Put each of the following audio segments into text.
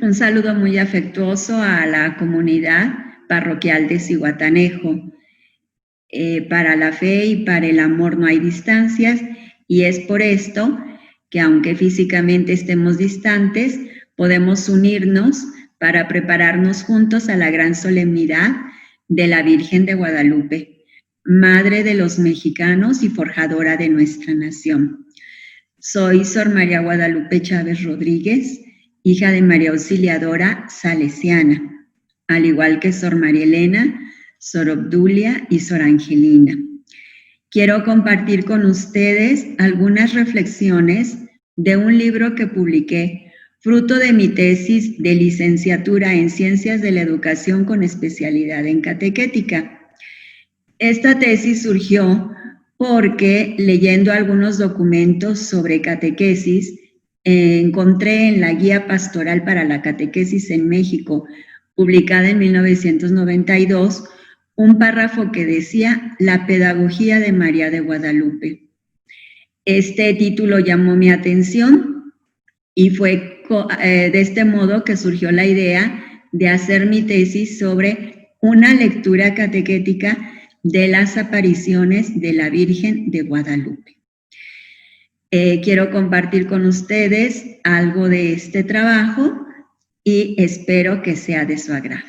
Un saludo muy afectuoso a la comunidad parroquial de Zihuatanejo. Para la fe y para el amor no hay distancias, y es por esto que aunque físicamente estemos distantes, podemos unirnos para prepararnos juntos a la gran solemnidad de la Virgen de Guadalupe, Madre de los mexicanos y forjadora de nuestra nación. Soy Sor María Guadalupe Chávez Rodríguez, hija de María Auxiliadora Salesiana, al igual que Sor María Elena, Sor Obdulia y Sor Angelina. Quiero compartir con ustedes algunas reflexiones de un libro que publiqué, fruto de mi tesis de licenciatura en Ciencias de la Educación con especialidad en catequética. Esta tesis surgió porque leyendo algunos documentos sobre catequesis, encontré en la Guía Pastoral para la Catequesis en México, publicada en 1992, un párrafo que decía La pedagogía de María de Guadalupe. Este título llamó mi atención y fue de este modo que surgió la idea de hacer mi tesis sobre una lectura catequética de las apariciones de la Virgen de Guadalupe. Quiero compartir con ustedes algo de este trabajo y espero que sea de su agrado.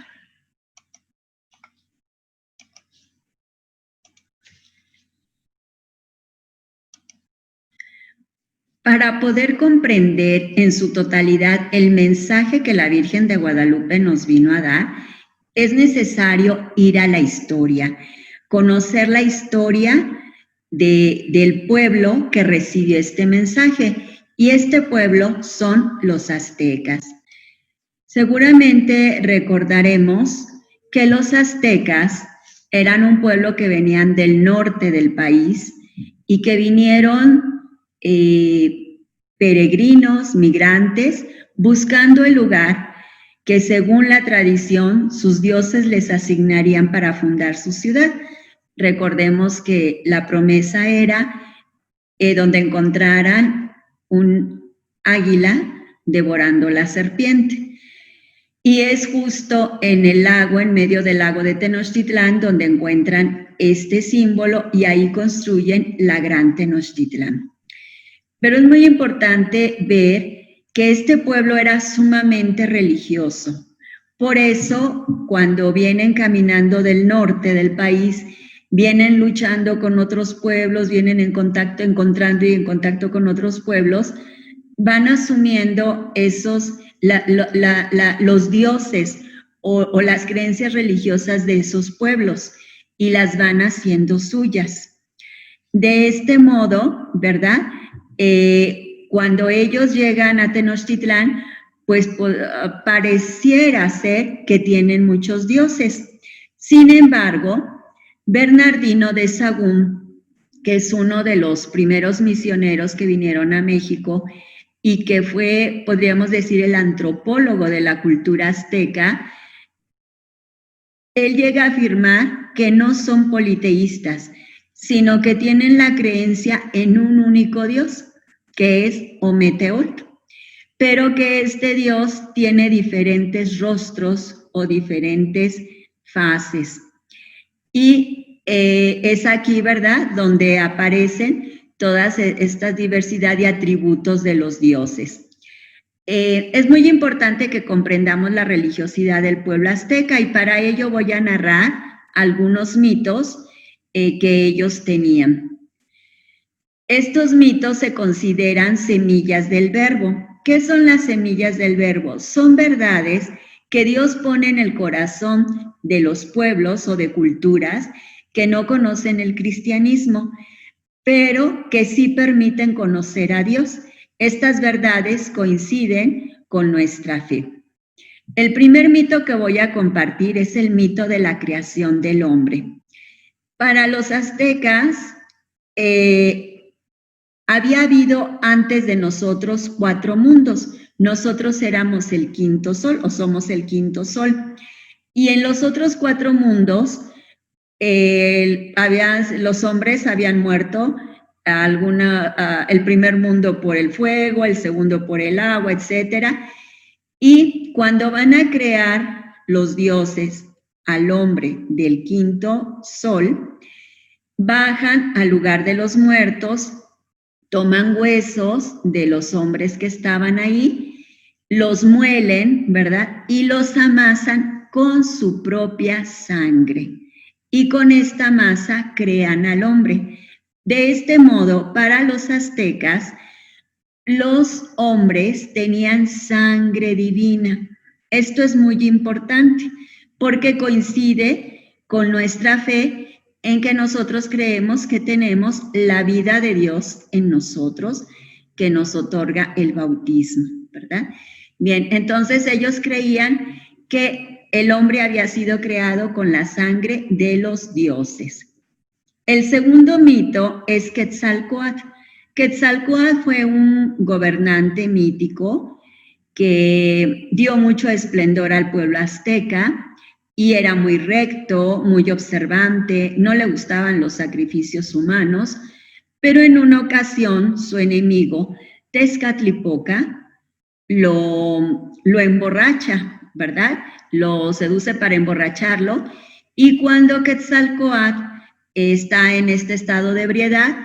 Para poder comprender en su totalidad el mensaje que la Virgen de Guadalupe nos vino a dar, es necesario ir a la historia, conocer la historia del pueblo que recibió este mensaje, y este pueblo son los aztecas. Seguramente recordaremos que los aztecas eran un pueblo que venían del norte del país y que vinieron peregrinos, migrantes, buscando el lugar que según la tradición sus dioses les asignarían para fundar su ciudad. Recordemos que la promesa era donde encontraran un águila devorando la serpiente. Y es justo en el lago, en medio del lago de Tenochtitlán, donde encuentran este símbolo y ahí construyen la gran Tenochtitlán. Pero es muy importante ver que este pueblo era sumamente religioso. Por eso, cuando vienen caminando del norte del país, vienen luchando con otros pueblos, vienen encontrando y en contacto con otros pueblos, van asumiendo los dioses o las creencias religiosas de esos pueblos y las van haciendo suyas. De este modo, ¿verdad? Cuando ellos llegan a Tenochtitlán, pues pareciera ser que tienen muchos dioses. Sin embargo, Bernardino de Sahagún, que es uno de los primeros misioneros que vinieron a México y que fue, podríamos decir, el antropólogo de la cultura azteca, él llega a afirmar que no son politeístas, sino que tienen la creencia en un único Dios, que es Ometeotl, pero que este Dios tiene diferentes rostros o diferentes fases. Y es aquí, ¿verdad?, donde aparecen todas estas diversidad de atributos de los dioses. Es muy importante que comprendamos la religiosidad del pueblo azteca y para ello voy a narrar algunos mitos que ellos tenían. Estos mitos se consideran semillas del verbo. ¿Qué son las semillas del verbo? Son verdades que Dios pone en el corazón de los pueblos o de culturas que no conocen el cristianismo, pero que sí permiten conocer a Dios. Estas verdades coinciden con nuestra fe. El primer mito que voy a compartir es el mito de la creación del hombre. Para los aztecas, había habido antes de nosotros 4 mundos. Nosotros éramos el quinto sol o somos el quinto sol. Y en los otros 4 mundos, los hombres habían muerto, el primer mundo por el fuego, el segundo por el agua, etc. Y cuando van a crear los dioses al hombre del quinto sol, bajan al lugar de los muertos, toman huesos de los hombres que estaban ahí, los muelen, ¿verdad? Y los amasan con su propia sangre. Y con esta masa crean al hombre. De este modo, para los aztecas, los hombres tenían sangre divina. Esto es muy importante porque coincide con nuestra fe en que nosotros creemos que tenemos la vida de Dios en nosotros, que nos otorga el bautismo, ¿verdad? Bien, entonces ellos creían que el hombre había sido creado con la sangre de los dioses. El segundo mito es Quetzalcóatl. Quetzalcóatl fue un gobernante mítico que dio mucho esplendor al pueblo azteca y era muy recto, muy observante, no le gustaban los sacrificios humanos, pero en una ocasión su enemigo, Tezcatlipoca, lo emborracha, ¿verdad? Lo seduce para emborracharlo y cuando Quetzalcóatl está en este estado de ebriedad,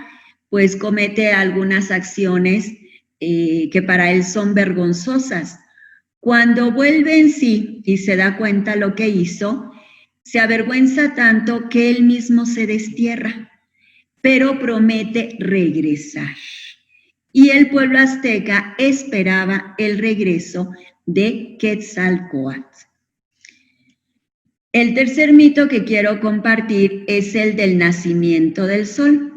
pues comete algunas acciones que para él son vergonzosas. Cuando vuelve en sí y se da cuenta lo que hizo, se avergüenza tanto que él mismo se destierra, pero promete regresar. Y el pueblo azteca esperaba el regreso de Quetzalcóatl. El tercer mito que quiero compartir es el del nacimiento del sol.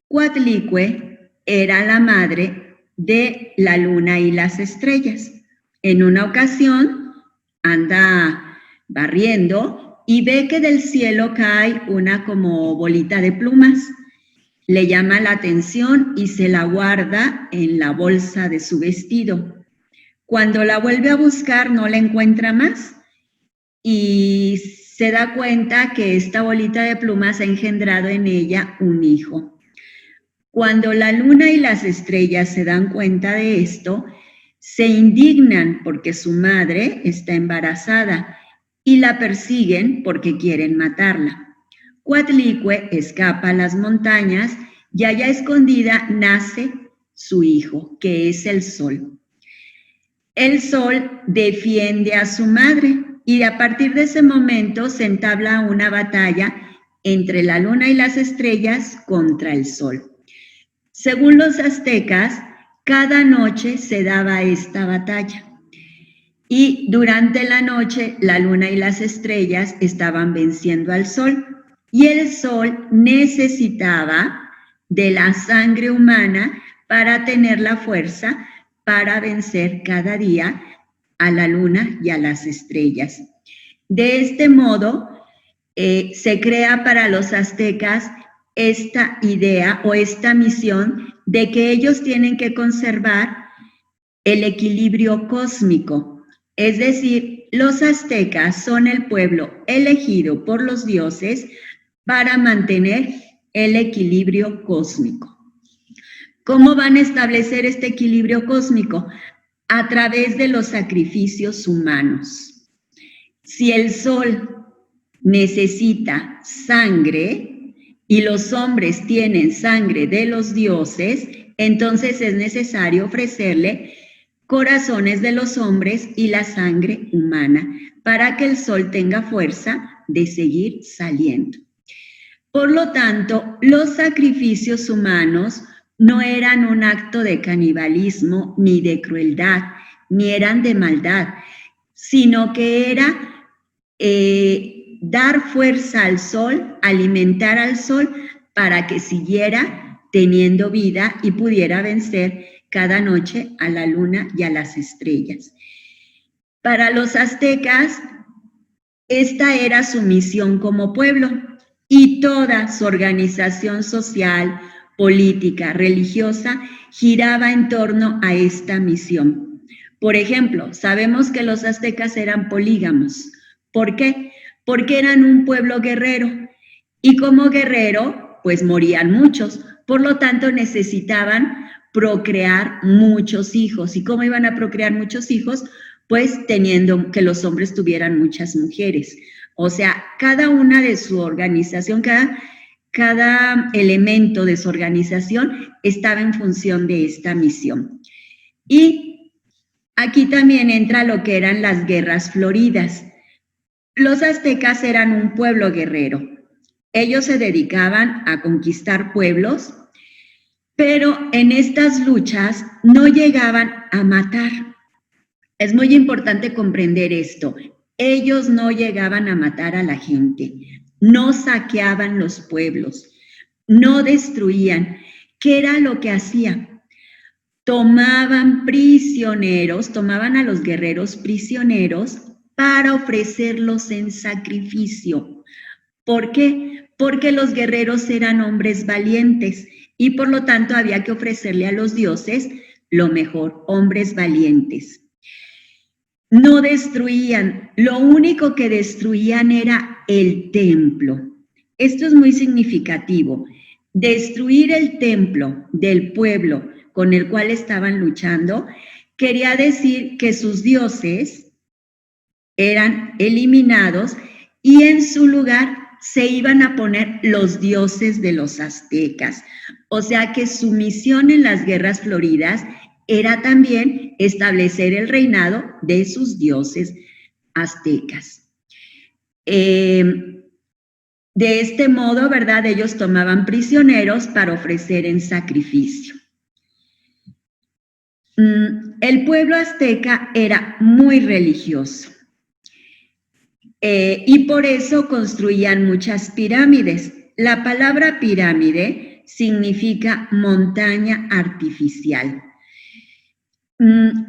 Coatlicue era la madre de la luna y las estrellas. En una ocasión anda barriendo y ve que del cielo cae una como bolita de plumas. Le llama la atención y se la guarda en la bolsa de su vestido. Cuando la vuelve a buscar no la encuentra más y se da cuenta que esta bolita de plumas ha engendrado en ella un hijo. Cuando la luna y las estrellas se dan cuenta de esto, se indignan porque su madre está embarazada y la persiguen porque quieren matarla. Coatlicue escapa a las montañas y allá escondida nace su hijo, que es el sol. El sol defiende a su madre y a partir de ese momento se entabla una batalla entre la luna y las estrellas contra el sol. Según los aztecas, cada noche se daba esta batalla y durante la noche la luna y las estrellas estaban venciendo al sol y el sol necesitaba de la sangre humana para tener la fuerza para vencer cada día a la luna y a las estrellas. De este modo, se crea para los aztecas esta idea o esta misión de que ellos tienen que conservar el equilibrio cósmico. Es decir, los aztecas son el pueblo elegido por los dioses para mantener el equilibrio cósmico. ¿Cómo van a establecer este equilibrio cósmico? A través de los sacrificios humanos. Si el sol necesita sangre y los hombres tienen sangre de los dioses, entonces es necesario ofrecerle corazones de los hombres y la sangre humana para que el sol tenga fuerza de seguir saliendo. Por lo tanto, los sacrificios humanos no eran un acto de canibalismo ni de crueldad, ni eran de maldad, sino que era dar fuerza al sol, alimentar al sol para que siguiera teniendo vida y pudiera vencer cada noche a la luna y a las estrellas. Para los aztecas, esta era su misión como pueblo y toda su organización social, política, religiosa, giraba en torno a esta misión. Por ejemplo, sabemos que los aztecas eran polígamos. ¿Por qué? Porque eran un pueblo guerrero y como guerrero, pues morían muchos. Por lo tanto, necesitaban procrear muchos hijos. ¿Y cómo iban a procrear muchos hijos? pues teniendo que los hombres tuvieran muchas mujeres. O sea, cada una de su organización, cada elemento de su organización estaba en función de esta misión. Y aquí también entra lo que eran las guerras floridas. Los aztecas eran un pueblo guerrero. Ellos se dedicaban a conquistar pueblos, pero en estas luchas no llegaban a matar. Es muy importante comprender esto. Ellos no llegaban a matar a la gente, no saqueaban los pueblos, no destruían. ¿Qué era lo que hacían? Tomaban prisioneros, tomaban a los guerreros prisioneros para ofrecerlos en sacrificio. ¿Por qué? Porque los guerreros eran hombres valientes y por lo tanto había que ofrecerle a los dioses lo mejor, hombres valientes. No destruían, lo único que destruían era el templo. Esto es muy significativo. Destruir el templo del pueblo con el cual estaban luchando quería decir que sus dioses eran eliminados y en su lugar se iban a poner los dioses de los aztecas. O sea que su misión en las guerras floridas era también establecer el reinado de sus dioses aztecas. De este modo, ¿verdad? Ellos tomaban prisioneros para ofrecer en sacrificio. El pueblo azteca era muy religioso y por eso construían muchas pirámides. La palabra pirámide significa montaña artificial.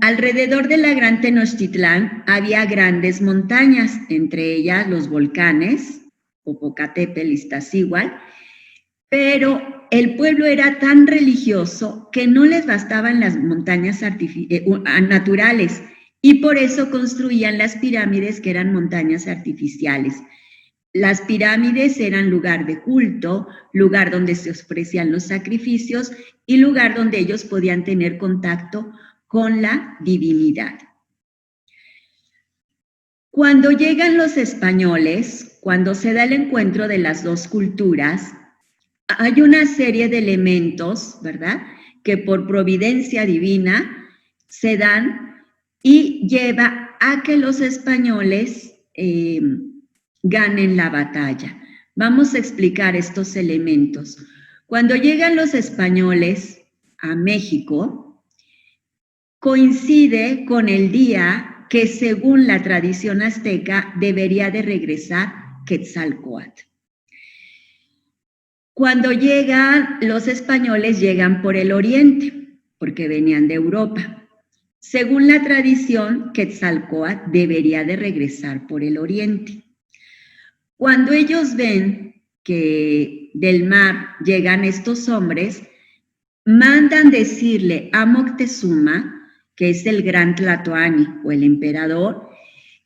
Alrededor de la Gran Tenochtitlán había grandes montañas, entre ellas los volcanes, Popocatépetl, Iztaccíhuatl, pero el pueblo era tan religioso que no les bastaban las montañas naturales y por eso construían las pirámides, que eran montañas artificiales. Las pirámides eran lugar de culto, lugar donde se ofrecían los sacrificios y lugar donde ellos podían tener contacto con la divinidad. Cuando llegan los españoles, cuando se da el encuentro de las dos culturas, hay una serie de elementos, ¿verdad?, que por providencia divina se dan y lleva a que los españoles ganen la batalla. Vamos a explicar estos elementos. Cuando llegan los españoles a México, coincide con el día que, según la tradición azteca, debería de regresar Quetzalcóatl. Cuando llegan los españoles, llegan por el oriente, porque venían de Europa. Según la tradición, Quetzalcóatl debería de regresar por el oriente. Cuando ellos ven que del mar llegan estos hombres, mandan decirle a Moctezuma, que es el gran Tlatoani o el emperador,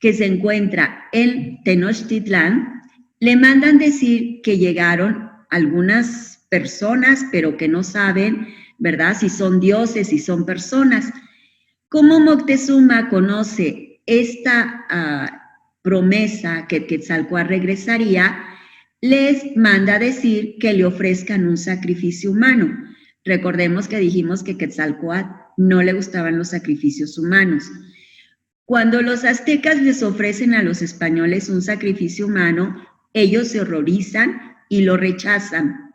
que se encuentra en Tenochtitlán, le mandan decir que llegaron algunas personas, pero que no saben, ¿verdad?, si son dioses, si son personas. Como Moctezuma conoce esta promesa que Quetzalcóatl regresaría, les manda decir que le ofrezcan un sacrificio humano. Recordemos que dijimos que Quetzalcóatl no le gustaban los sacrificios humanos. Cuando los aztecas les ofrecen a los españoles un sacrificio humano, ellos se horrorizan y lo rechazan.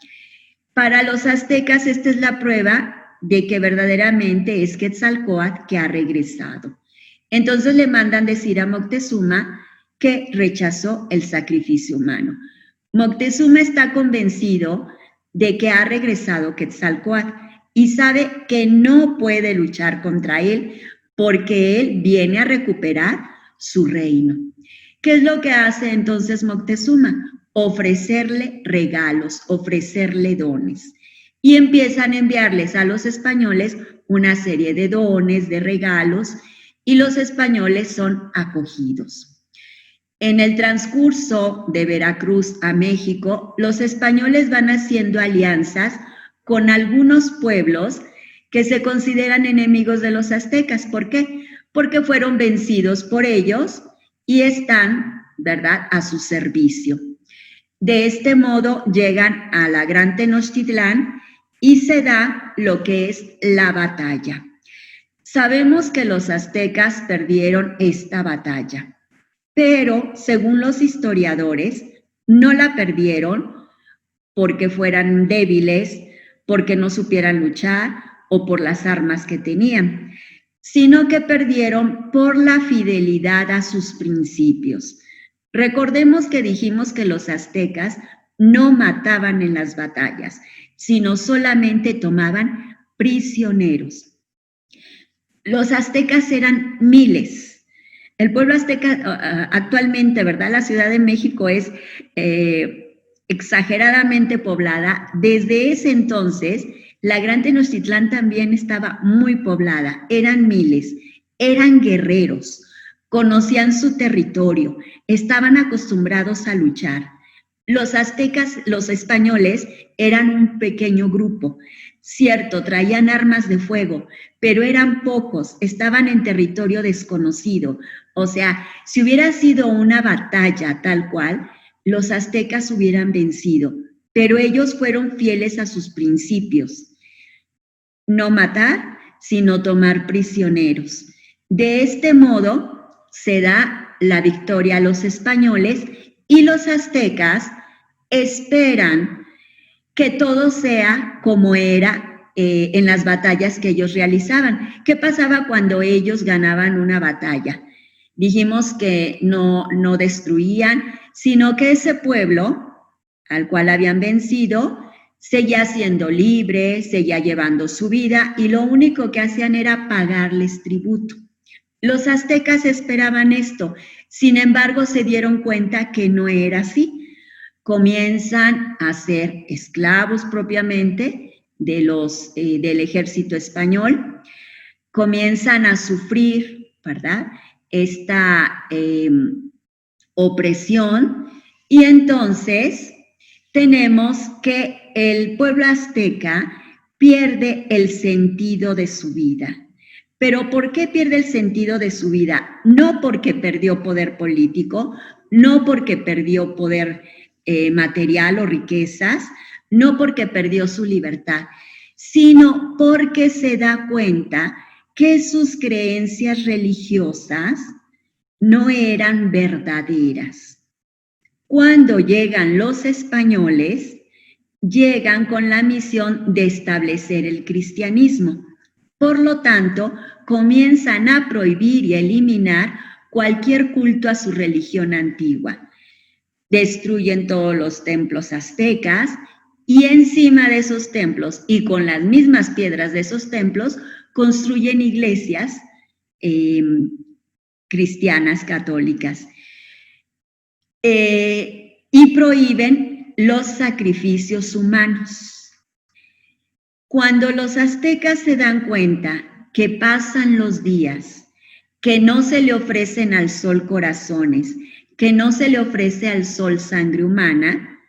Para los aztecas esta es la prueba de que verdaderamente es Quetzalcóatl que ha regresado. Entonces le mandan decir a Moctezuma que rechazó el sacrificio humano. Moctezuma está convencido de que ha regresado Quetzalcóatl y sabe que no puede luchar contra él porque él viene a recuperar su reino. ¿Qué es lo que hace entonces Moctezuma? Ofrecerle regalos, ofrecerle dones. Y empiezan a enviarles a los españoles una serie de dones, de regalos, y los españoles son acogidos. En el transcurso de Veracruz a México, los españoles van haciendo alianzas con algunos pueblos que se consideran enemigos de los aztecas. ¿Por qué? porque fueron vencidos por ellos y están, ¿verdad?, a su servicio. De este modo llegan a la Gran Tenochtitlán y se da lo que es la batalla. Sabemos que los aztecas perdieron esta batalla, pero según los historiadores, no la perdieron porque fueran débiles, porque no supieran luchar o por las armas que tenían, sino que perdieron por la fidelidad a sus principios. Recordemos que dijimos que los aztecas no mataban en las batallas, sino solamente tomaban prisioneros. Los aztecas eran miles. El pueblo azteca actualmente, ¿verdad? La Ciudad de México es exageradamente poblada. Desde ese entonces, la Gran Tenochtitlán también estaba muy poblada. Eran miles, eran guerreros, conocían su territorio, estaban acostumbrados a luchar. Los aztecas, los españoles, eran un pequeño grupo. Cierto, traían armas de fuego, pero eran pocos, estaban en territorio desconocido. O sea, si hubiera sido una batalla tal cual, los aztecas hubieran vencido, pero ellos fueron fieles a sus principios. No matar, sino tomar prisioneros. De este modo se da la victoria a los españoles y los aztecas esperan que todo sea como era en las batallas que ellos realizaban. ¿Qué pasaba cuando ellos ganaban una batalla? Dijimos que no destruían, sino que ese pueblo al cual habían vencido seguía siendo libre, seguía llevando su vida y lo único que hacían era pagarles tributo. Los aztecas esperaban esto, sin embargo se dieron cuenta que no era así. Comienzan a ser esclavos propiamente del ejército español, comienzan a sufrir, ¿verdad?, esta opresión, y entonces tenemos que el pueblo azteca pierde el sentido de su vida. ¿Pero por qué pierde el sentido de su vida? No porque perdió poder político, no porque perdió poder material o riquezas, no porque perdió su libertad, sino porque se da cuenta que sus creencias religiosas no eran verdaderas. Cuando llegan los españoles, llegan con la misión de establecer el cristianismo. Por lo tanto, comienzan a prohibir y eliminar cualquier culto a su religión antigua. Destruyen todos los templos aztecas y encima de esos templos y con las mismas piedras de esos templos construyen iglesias cristianas católicas y prohíben los sacrificios humanos. Cuando los aztecas se dan cuenta que pasan los días, que no se le ofrecen al sol corazones, que no se le ofrece al sol sangre humana,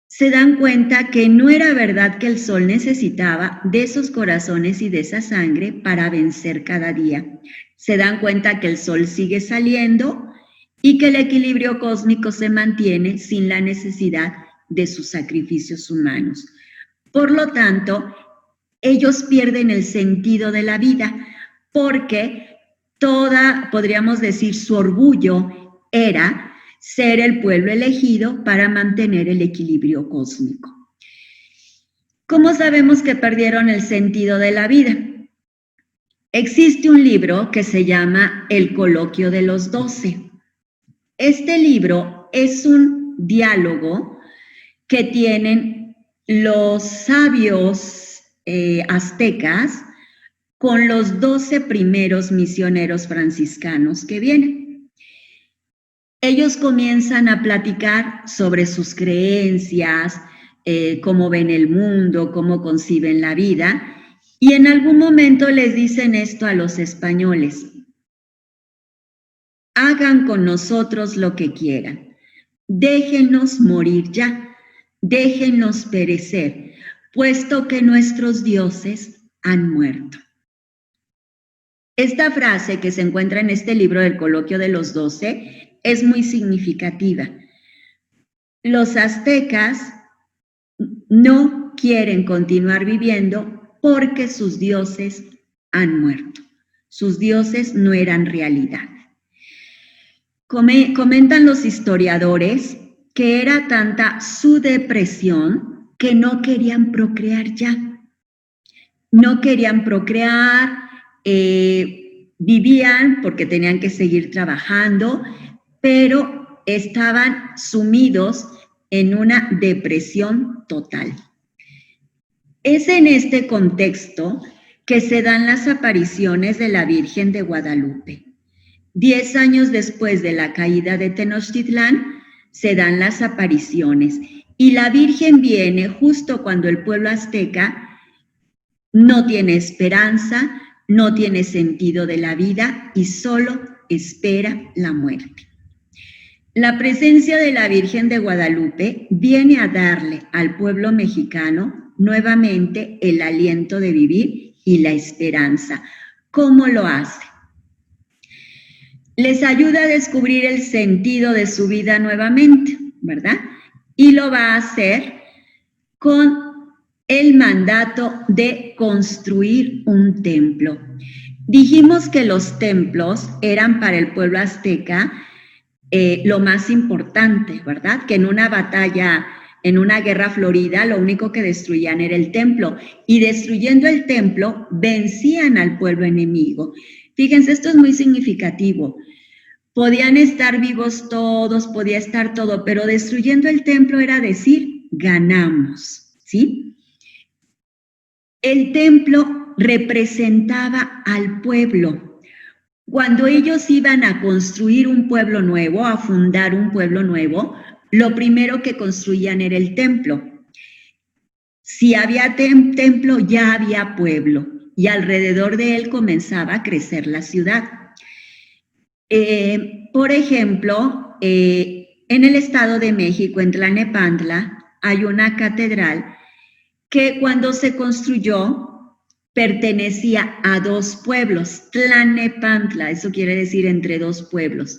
se dan cuenta que no era verdad que el sol necesitaba de esos corazones y de esa sangre para vencer cada día. Se dan cuenta que el sol sigue saliendo y que el equilibrio cósmico se mantiene sin la necesidad de sus sacrificios humanos. Por lo tanto, ellos pierden el sentido de la vida porque podríamos decir, su orgullo era ser el pueblo elegido para mantener el equilibrio cósmico. ¿Cómo sabemos que perdieron el sentido de la vida? Existe un libro que se llama El Coloquio de los 12. Este libro es un diálogo que tienen los sabios aztecas con los 12 primeros misioneros franciscanos que vienen. Ellos comienzan a platicar sobre sus creencias, cómo ven el mundo, cómo conciben la vida, y en algún momento les dicen esto a los españoles: hagan con nosotros lo que quieran, déjennos morir ya, déjennos perecer, puesto que nuestros dioses han muerto. Esta frase que se encuentra en este libro del Coloquio de los 12 es muy significativa. Los aztecas no quieren continuar viviendo porque sus dioses han muerto. Sus dioses no eran realidad. Comentan los historiadores que era tanta su depresión que no querían procrear ya. No querían procrear, vivían porque tenían que seguir trabajando, pero estaban sumidos en una depresión total. Es en este contexto que se dan las apariciones de la Virgen de Guadalupe. 10 años después de la caída de Tenochtitlán, se dan las apariciones y la Virgen viene justo cuando el pueblo azteca no tiene esperanza, no tiene sentido de la vida y solo espera la muerte. La presencia de la Virgen de Guadalupe viene a darle al pueblo mexicano nuevamente el aliento de vivir y la esperanza. ¿Cómo lo hace? Les ayuda a descubrir el sentido de su vida nuevamente, ¿verdad? Y lo va a hacer con el mandato de construir un templo. Dijimos que los templos eran para el pueblo azteca lo más importante, ¿verdad? Que en una batalla, en una guerra florida, lo único que destruían era el templo. Y destruyendo el templo, vencían al pueblo enemigo. Fíjense, esto es muy significativo. Podían estar vivos todos, podía estar todo, pero destruyendo el templo era decir, ganamos, ¿sí? El templo representaba al pueblo. Cuando ellos iban a construir un pueblo nuevo, a fundar un pueblo nuevo, lo primero que construían era el templo. Si había templo, ya había pueblo, y alrededor de él comenzaba a crecer la ciudad. Por ejemplo, en el Estado de México, en Tlalnepantla, hay una catedral que cuando se construyó pertenecía a 2 pueblos, Tlalnepantla, eso quiere decir entre 2 pueblos.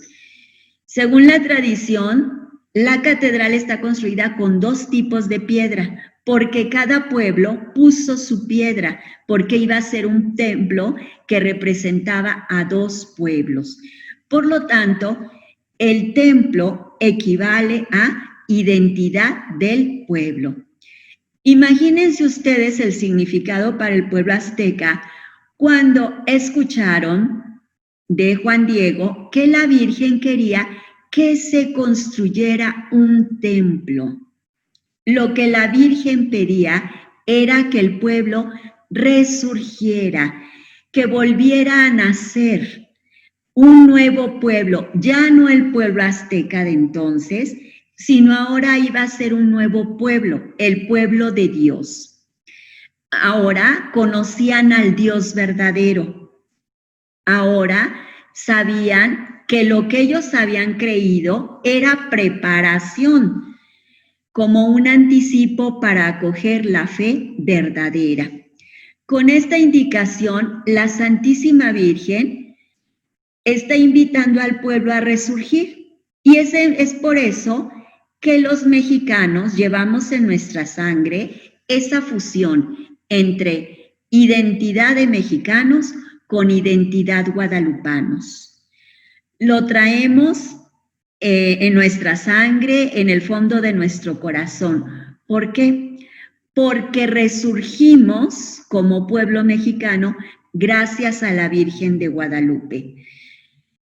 Según la tradición, la catedral está construida con 2 tipos de piedra, porque cada pueblo puso su piedra, porque iba a ser un templo que representaba a 2 pueblos. Por lo tanto, el templo equivale a identidad del pueblo. Imagínense ustedes el significado para el pueblo azteca cuando escucharon de Juan Diego que la Virgen quería que se construyera un templo. Lo que la Virgen pedía era que el pueblo resurgiera, que volviera a nacer un nuevo pueblo, ya no el pueblo azteca de entonces, sino ahora iba a ser un nuevo pueblo, el pueblo de Dios. Ahora conocían al Dios verdadero. Ahora sabían que lo que ellos habían creído era preparación, como un anticipo para acoger la fe verdadera. Con esta indicación, la Santísima Virgen está invitando al pueblo a resurgir. Y es por eso que los mexicanos llevamos en nuestra sangre esa fusión entre identidad de mexicanos con identidad guadalupanos. Lo traemos en nuestra sangre, en el fondo de nuestro corazón. ¿Por qué? Porque resurgimos como pueblo mexicano gracias a la Virgen de Guadalupe.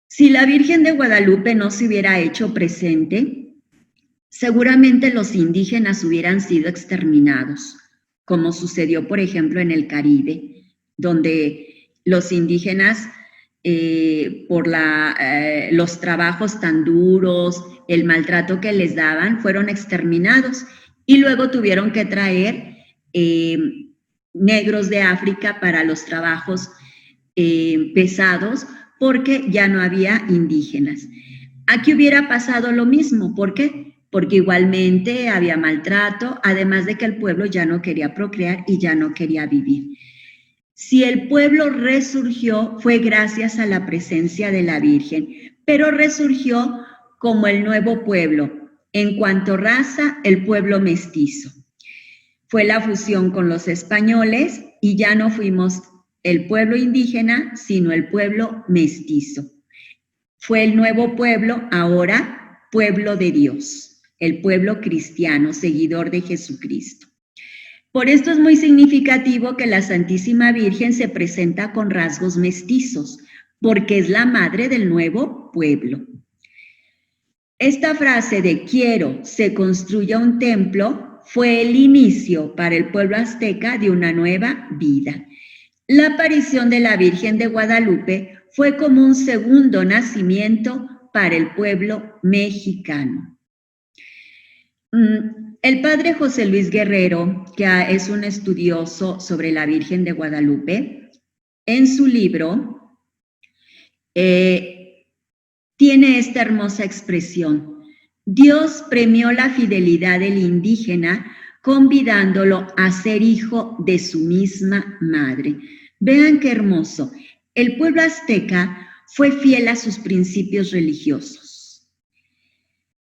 Si la Virgen de Guadalupe no se hubiera hecho presente, seguramente los indígenas hubieran sido exterminados, como sucedió, por ejemplo, en el Caribe, donde los indígenas, por los trabajos tan duros, el maltrato que les daban, fueron exterminados y luego tuvieron que traer negros de África para los trabajos pesados porque ya no había indígenas. Aquí hubiera pasado lo mismo. ¿Por qué? Porque igualmente había maltrato, además de que el pueblo ya no quería procrear y ya no quería vivir. Si el pueblo resurgió, fue gracias a la presencia de la Virgen, pero resurgió como el nuevo pueblo, en cuanto raza, el pueblo mestizo. Fue la fusión con los españoles y ya no fuimos el pueblo indígena, sino el pueblo mestizo. Fue el nuevo pueblo, ahora pueblo de Dios, el pueblo cristiano, seguidor de Jesucristo. Por esto es muy significativo que la Santísima Virgen se presenta con rasgos mestizos, porque es la madre del nuevo pueblo. Esta frase de quiero se construya un templo fue el inicio para el pueblo azteca de una nueva vida. La aparición de la Virgen de Guadalupe fue como un segundo nacimiento para el pueblo mexicano. El padre José Luis Guerrero, que es un estudioso sobre la Virgen de Guadalupe, en su libro tiene esta hermosa expresión: Dios premió la fidelidad del indígena convidándolo a ser hijo de su misma madre. Vean qué hermoso. El pueblo azteca fue fiel a sus principios religiosos.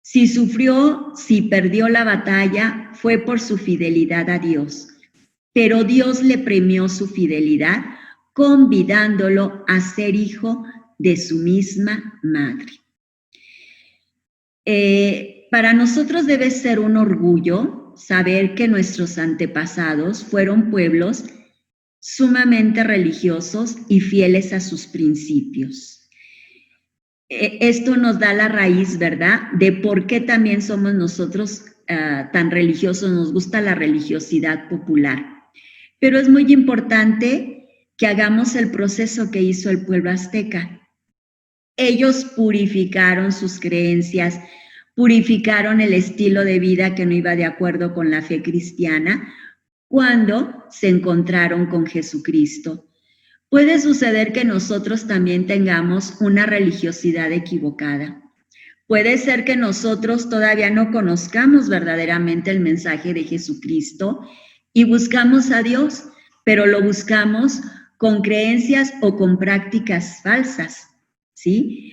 Si sufrió, si perdió la batalla, fue por su fidelidad a Dios. Pero Dios le premió su fidelidad convidándolo a ser hijo de su misma madre. Para nosotros debe ser un orgullo saber que nuestros antepasados fueron pueblos sumamente religiosos y fieles a sus principios. Esto nos da la raíz, ¿verdad?, de por qué también somos nosotros tan religiosos, nos gusta la religiosidad popular. Pero es muy importante que hagamos el proceso que hizo el pueblo azteca. Ellos purificaron sus creencias, purificaron el estilo de vida que no iba de acuerdo con la fe cristiana cuando se encontraron con Jesucristo. Puede suceder que nosotros también tengamos una religiosidad equivocada. Puede ser que nosotros todavía no conozcamos verdaderamente el mensaje de Jesucristo y buscamos a Dios, pero lo buscamos con creencias o con prácticas falsas, ¿sí?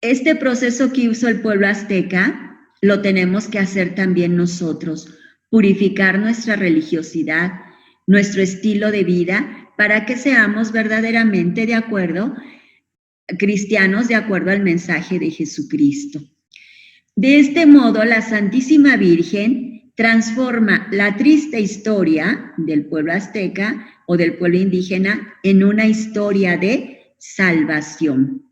Este proceso que hizo el pueblo azteca lo tenemos que hacer también nosotros, purificar nuestra religiosidad, nuestro estilo de vida, para que seamos verdaderamente de acuerdo, cristianos de acuerdo al mensaje de Jesucristo. De este modo, la Santísima Virgen transforma la triste historia del pueblo azteca o del pueblo indígena en una historia de salvación.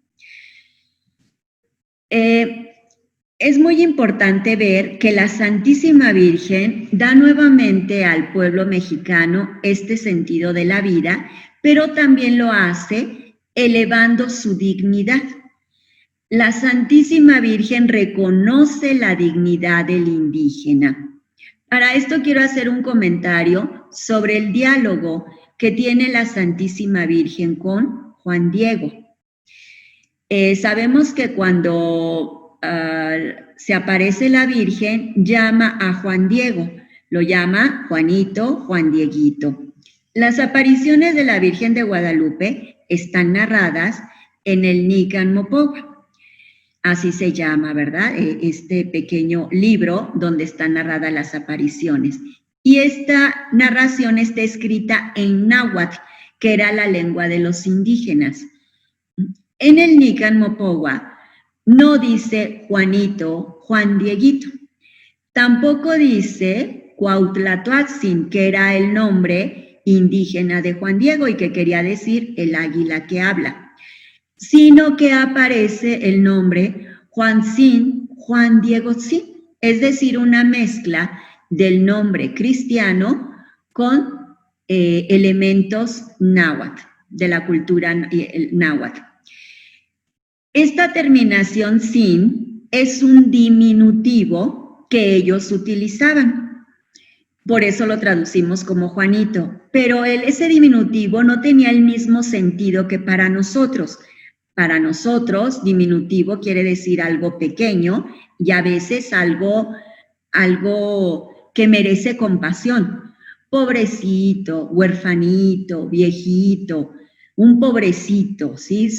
Es muy importante ver que la Santísima Virgen da nuevamente al pueblo mexicano este sentido de la vida, pero también lo hace elevando su dignidad. La Santísima Virgen reconoce la dignidad del indígena. Para esto quiero hacer un comentario sobre el diálogo que tiene la Santísima Virgen con Juan Diego. Sabemos que cuando se aparece la Virgen, llama a Juan Diego, lo llama Juanito, Juan Dieguito. Las apariciones de la Virgen de Guadalupe están narradas en el Nican Mopogua, así se llama, ¿verdad? Este pequeño libro donde están narradas las apariciones. Y esta narración está escrita en náhuatl, que era la lengua de los indígenas. En el Nican Mopogua no dice Juanito, Juan Dieguito. Tampoco dice Cuautlatoatzin, que era el nombre indígena de Juan Diego y que quería decir el águila que habla, sino que aparece el nombre Juancín, Juan Diegotzin, es decir, una mezcla del nombre cristiano con elementos náhuatl, de la cultura náhuatl. Esta terminación sin es un diminutivo que ellos utilizaban. Por eso lo traducimos como Juanito. Pero ese diminutivo no tenía el mismo sentido que para nosotros. Para nosotros, diminutivo quiere decir algo pequeño y a veces algo que merece compasión. pobrecito, huerfanito, viejito, un pobrecito, ¿sí?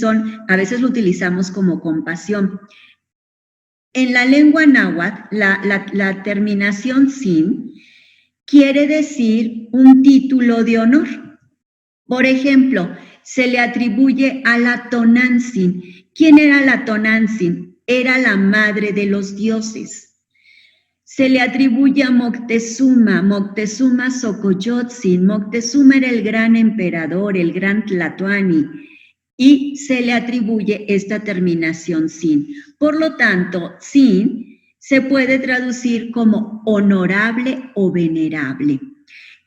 A veces lo utilizamos como compasión. En la lengua náhuatl, la terminación sin quiere decir un título de honor. Por ejemplo, se le atribuye a la Tonantzin. ¿Quién era la Tonantzin? Era la madre de los dioses. Se le atribuye a Moctezuma, Moctezuma Xocoyotzin. Moctezuma era el gran emperador, el gran Tlatoani, y se le atribuye esta terminación sin. Por lo tanto, sin se puede traducir como honorable o venerable.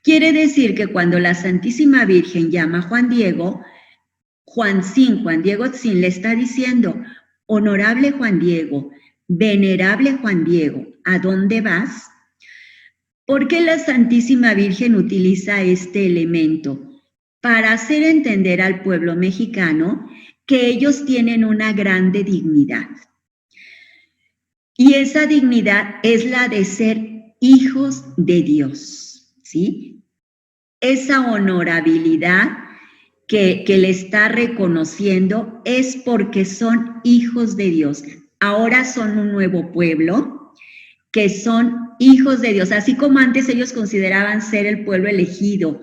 Quiere decir que cuando la Santísima Virgen llama a Juan Diego, Juan Diego Tzin le está diciendo, honorable Juan Diego, venerable Juan Diego, ¿a dónde vas? ¿Por qué la Santísima Virgen utiliza este elemento? Para hacer entender al pueblo mexicano que ellos tienen una grande dignidad. Y esa dignidad es la de ser hijos de Dios, ¿sí? Esa honorabilidad que le está reconociendo es porque son hijos de Dios. Ahora son un nuevo pueblo que son hijos de Dios, así como antes ellos consideraban ser el pueblo elegido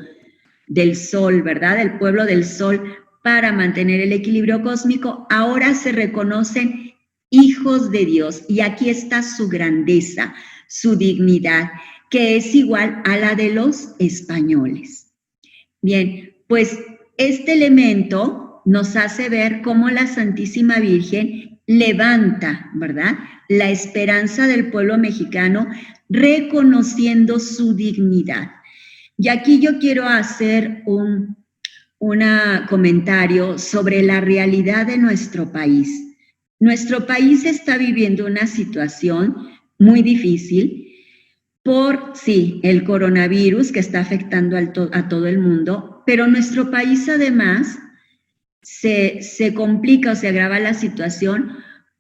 del sol, ¿verdad? El pueblo del sol para mantener el equilibrio cósmico, ahora se reconocen hijos de Dios y aquí está su grandeza, su dignidad, que es igual a la de los españoles. Bien, pues este elemento nos hace ver cómo la Santísima Virgen levanta, ¿verdad?, la esperanza del pueblo mexicano reconociendo su dignidad. Y aquí yo quiero hacer un comentario sobre la realidad de nuestro país. Nuestro país está viviendo una situación muy difícil por, sí, el coronavirus que está afectando a todo el mundo, pero nuestro país además se complica o se agrava la situación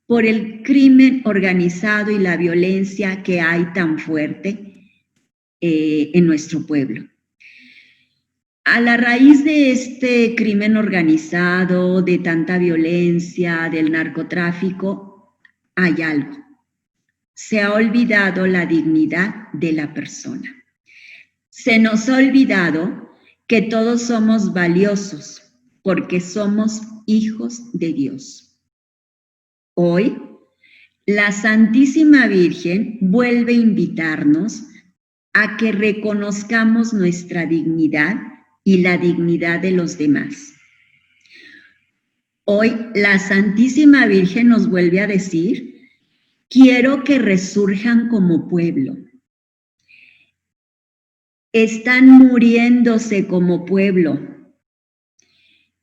por el crimen organizado y la violencia que hay tan fuerte en nuestro pueblo. A la raíz de este crimen organizado, de tanta violencia, del narcotráfico, hay algo. Se ha olvidado la dignidad de la persona. Se nos ha olvidado que todos somos valiosos porque somos hijos de Dios. Hoy, la Santísima Virgen vuelve a invitarnos a que reconozcamos nuestra dignidad y la dignidad de los demás. Hoy, la Santísima Virgen nos vuelve a decir: quiero que resurjan como pueblo. Están muriéndose como pueblo.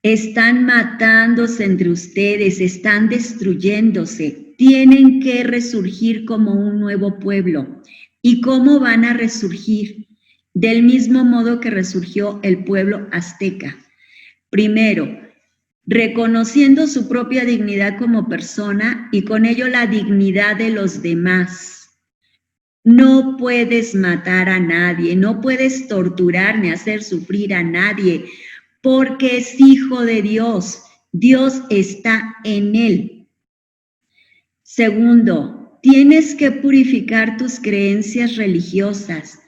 Están matándose entre ustedes, están destruyéndose. Tienen que resurgir como un nuevo pueblo. ¿Y cómo van a resurgir? Del mismo modo que resurgió el pueblo azteca. Primero, reconociendo su propia dignidad como persona y con ello la dignidad de los demás. No puedes matar a nadie, no puedes torturar ni hacer sufrir a nadie, porque es hijo de Dios. Dios está en él. Segundo, tienes que purificar tus creencias religiosas.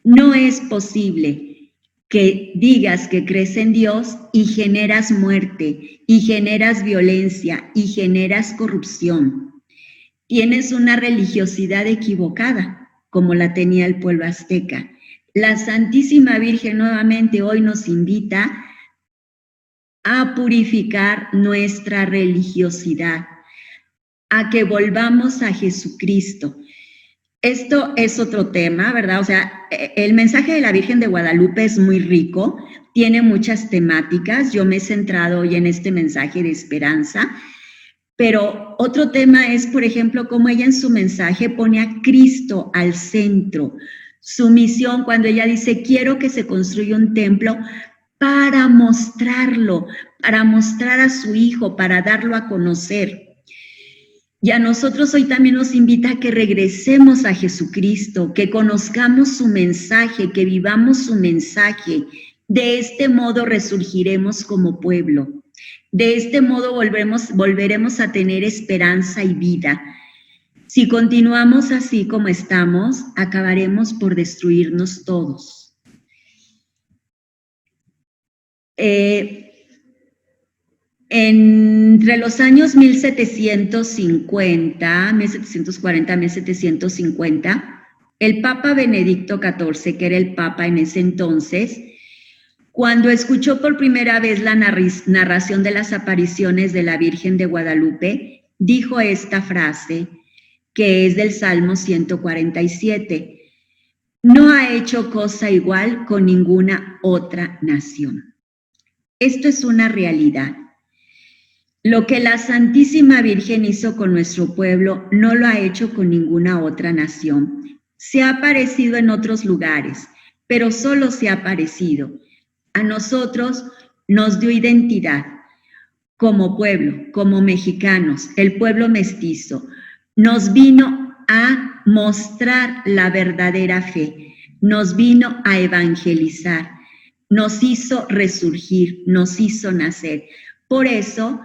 No es posible que digas que crees en Dios y generas muerte, y generas violencia, y generas corrupción. Tienes una religiosidad equivocada, como la tenía el pueblo azteca. La Santísima Virgen nuevamente hoy nos invita a purificar nuestra religiosidad, a que volvamos a Jesucristo. Esto es otro tema, ¿verdad? O sea, el mensaje de la Virgen de Guadalupe es muy rico, tiene muchas temáticas. Yo me he centrado hoy en este mensaje de esperanza, pero otro tema es, por ejemplo, cómo ella en su mensaje pone a Cristo al centro. Su misión, cuando ella dice, quiero que se construya un templo para mostrarlo, para mostrar a su Hijo, para darlo a conocer. Y a nosotros hoy también nos invita a que regresemos a Jesucristo, que conozcamos su mensaje, que vivamos su mensaje. De este modo resurgiremos como pueblo. De este modo volveremos a tener esperanza y vida. Si continuamos así como estamos, acabaremos por destruirnos todos. Entre los años 1740, 1750, el Papa Benedicto XIV, que era el Papa en ese entonces, cuando escuchó por primera vez la narración de las apariciones de la Virgen de Guadalupe, dijo esta frase, que es del Salmo 147, no ha hecho cosa igual con ninguna otra nación. Esto es una realidad. Lo que la Santísima Virgen hizo con nuestro pueblo no lo ha hecho con ninguna otra nación. Se ha aparecido en otros lugares, pero solo se ha aparecido. A nosotros nos dio identidad como pueblo, como mexicanos, el pueblo mestizo. Nos vino a mostrar la verdadera fe, nos vino a evangelizar, nos hizo resurgir, nos hizo nacer. Por eso,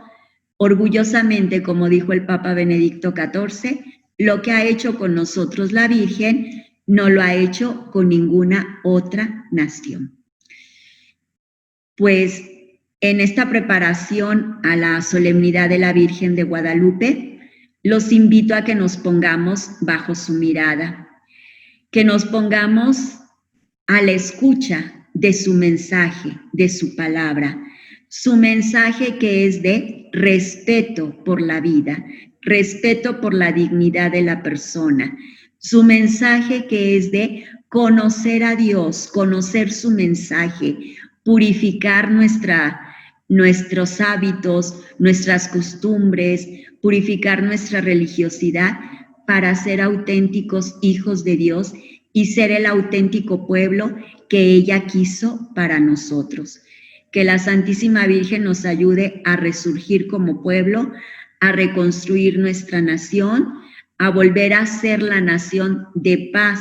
orgullosamente, como dijo el Papa Benedicto XIV, lo que ha hecho con nosotros la Virgen no lo ha hecho con ninguna otra nación. Pues en esta preparación a la solemnidad de la Virgen de Guadalupe, los invito a que nos pongamos bajo su mirada, que nos pongamos a la escucha de su mensaje, de su palabra, su mensaje que es de respeto por la vida, respeto por la dignidad de la persona, su mensaje que es de conocer a Dios, conocer su mensaje, purificar nuestros hábitos, nuestras costumbres, purificar nuestra religiosidad para ser auténticos hijos de Dios y ser el auténtico pueblo que ella quiso para nosotros. Que la Santísima Virgen nos ayude a resurgir como pueblo, a reconstruir nuestra nación, a volver a ser la nación de paz,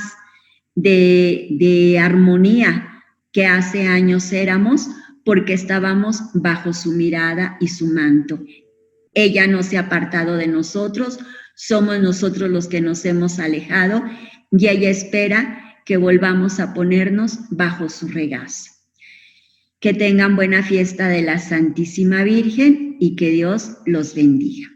de armonía que hace años éramos, porque estábamos bajo su mirada y su manto. Ella no se ha apartado de nosotros, somos nosotros los que nos hemos alejado y ella espera que volvamos a ponernos bajo su regazo. Que tengan buena fiesta de la Santísima Virgen y que Dios los bendiga.